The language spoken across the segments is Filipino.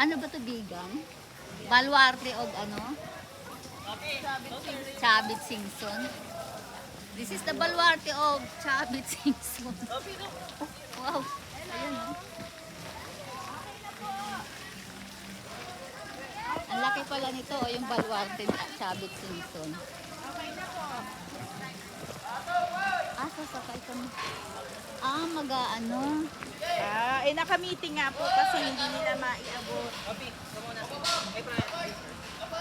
Ano ba to, Bigang? Baluarte of ano? Chabit Singson. This is the baluarte of Chabit Singson. Wow. Ayan o. Ang laki pala nito, yung baluarte ni Chabit Singson. Sasakay kami. Mag-ano. Naka-meeting nga po kasi hindi nila maiabot.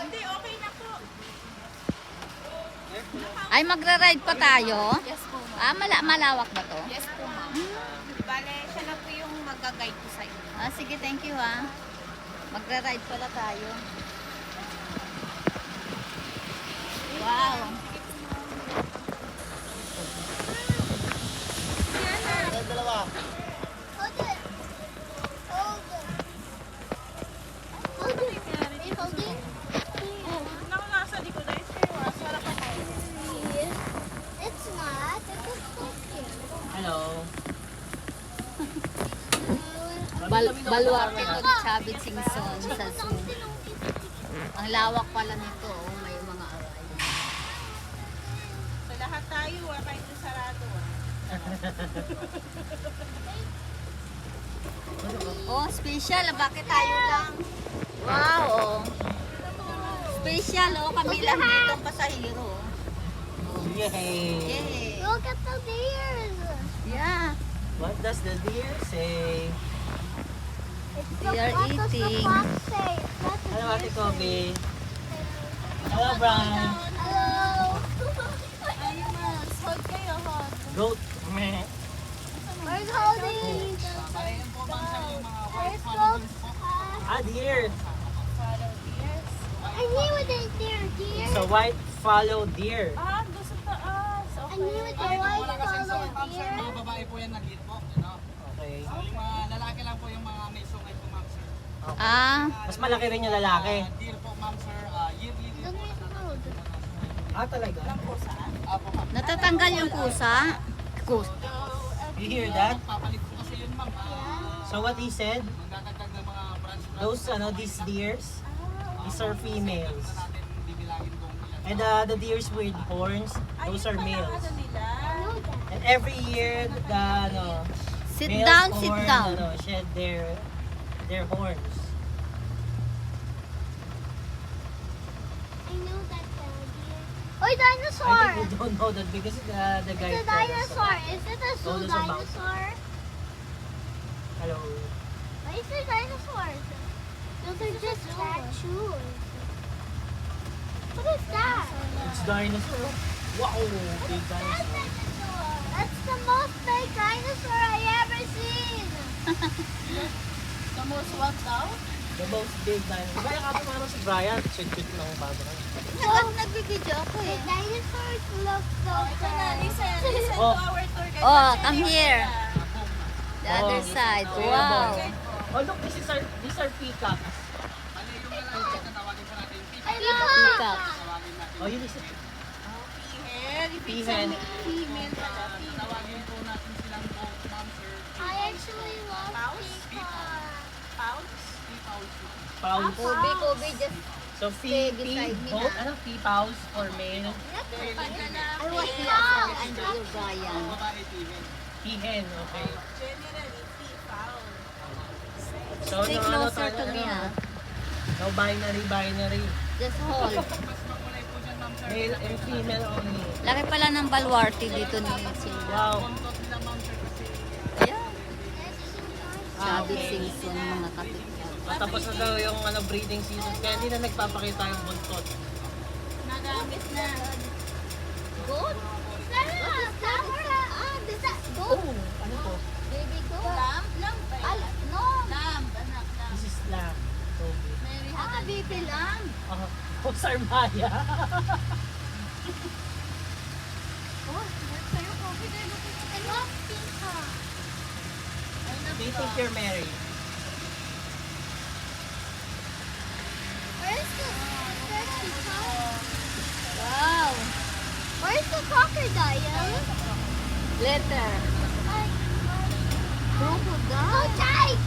Hindi, okay na po. Ay, magra-ride pa tayo? Yes po. Malawak ba to? Yes po, ma'am. Bale, siya na po yung mag-guide ko sa inyo. Sige, thank you ha. Magra-ride pala tayo. Wow. Dalawa. Nakakasa, di ko na iwas. Wala pa tayo. It's not. It's a cookie. Hello. Baluarte to ni Chabit Singson sa zoo. Ang lawak pala nito. May mga aray. So, lahat tayo, wala tayong sarado. Special. Bakit tayo lang? Wow, Special, kami lang dito pasahero. Yay. Yay. Look at the deers. Yeah. What does the deer say? They are What does the eating. fox say? What does Hello, the Ate deer Kobe. say? Hello, Brian. Hello. Animals, hold kayo, hold. Goat. Meh. Where's holding? Where's goat? Deer. I knew it is there, deer. It's a white fallow deer. Doon sa taas. I knew it was white follow deer. Mga babae po yan nag-eat po. You know? Okay. So, yung mga lalaki lang po yung mga may sungay po, ma'am sir. Mas malaki rin yung lalaki. Deer po, ma'am sir. Yearly deer Look po. at the road. Talaga? Apo, ma'am. Natatanggal yung kusa. You hear that? Papalit po kasi yun, ma'am. So what he said, Magdadagdag ng mga branch these deers, these are females. natin bibilangin kung ilan. And the deers with horns, those are males. Nila. And every year, the Sit males down, horn, sit down. shed their horns. I know that deer. Oh, I dinosaur. think you don't know that because the guy It's a told us. dinosaur. Is it a zoo Told us about. dinosaur? Hello. Why is there dinosaurs? Those are just statues. What is that? It's dinosaur. Wow, big dinosaur. That's the most big dinosaur I ever seen. The most what daw? The most big dinosaur. Kaya kapag ano si Brian, cute lang ang bago na. Nagbibideo ako The eh. dinosaurs look so Ito na, listen to Oh. our tour guide. Come here. The other side. Wow. Oh look, these are peacocks. Bali, yung lalaki na tawagin po natin. I love Peacock. that. Tawagin natin. Oh, yun is Peahen. peahen. Female pala. Tawagin po natin silang both, ma'am sir. I actually love peacock. Pounds? Pounds. Kobe, just So Stay beside me both, na. peapows for male. I was here under your Brian. Babae, female. Peahen, okay. Generally, pound. So, Stay no, closer to me no binary. Just hold. Mas makulay po dyan, ma'am sir. Male and female only. Laki pala ng baluarte dito ni Sila. Wow. Kontot nila, ma'am sir, kasi Ayan. Sabi Singson, mga kapitbahay. Tapos na daw yung breeding season, kaya hindi na nagpapakita yung buntot. Nagamit na. Goat? Is that goat? Oh, ano to? Baby goat? Lamb? Lamb ba yan? No. Lamb, anak, lamb. This is lamb. Toby. Mary had a Baby lang. Oh, Sarmaya. Oh, there's Sarah over there looking at I love peacock. Do you think you're married? Where's the peacock? Wow. Where's the crocodile? Letter. Like, Crocodile. oh, tight!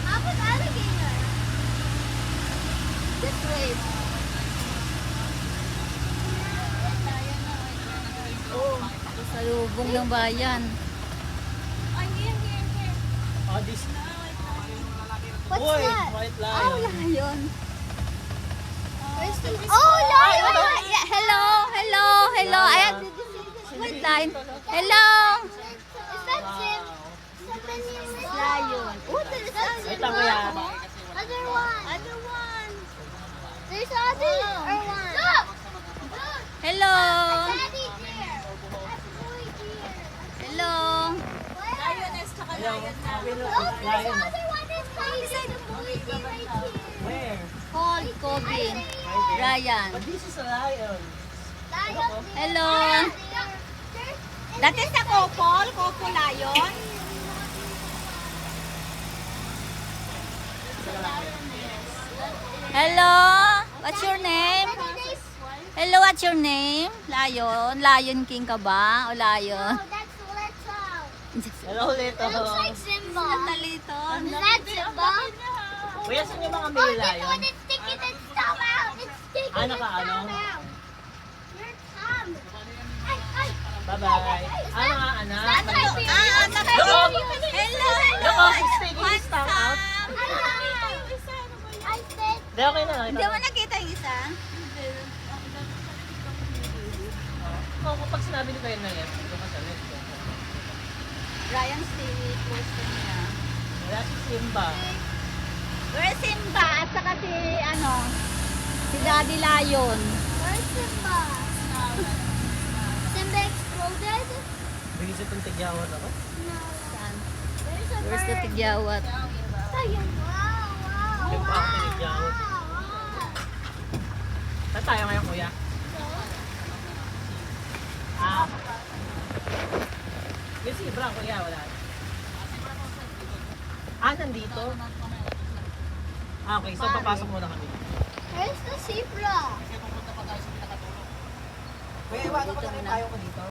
How about alligator? Bubong ng bayan. Oh, this. What's Uy, that? white Oh, lion. lion. Where's the... Oh, lion! Yeah, hello, hello, hello. Ayan, white lion. Hello. Is that Sim? Lion. Oh, there's Wait lang, kuya. Other one. Other one. There's other one. Look! Look! Hello. Daddy there. That's boy there. Hello. Lioness tsaka lion na. Look, there's Lion. other one is beside the boy there right here. Where? Paul, Kobe, Ryan. But this is a lion. Lion there. Hello. There's... Dati sa Kopol, Kopol Lion. Hello. What's your name? Hello, what's your name? Lion. Lion King ka ba? O lion? Oh, that's Leto. Hello, Lito. It looks like Simba. Talito. Is that Simba? Kuya, saan yung mga Oh, male this lion? one is sticking its thumb out. It's sticking Ah, its nakaano? thumb out. Your thumb. Ay, ay. Bye-bye. Ah, mga anak. That's my baby. anak ko. Hello, Look, oh, she's taking his tongue out. I said, Hindi, okay na. Hindi mo nakita yung isa? Oh, kapag sinabi ni kayo na left, doon ka sa left. Ryan, stay close to niya. Wala si Simba. Where's Simba? At saka si, si Daddy Lion. where's Simba? Simba exploded? Bigis itong tigyawan ako. No. Saan? There's a Where's the bird. tigyawat? Ayun. Wow, wow, Yung parang tinigyawat. wow. Saan tayo ngayon, kuya? Ah. Yung zebra, kuya, wala. Ah, nandito? Ah, okay. So, papasok muna kami. Where's the zebra? Kuya, iwanan ko na rin tayo ko dito.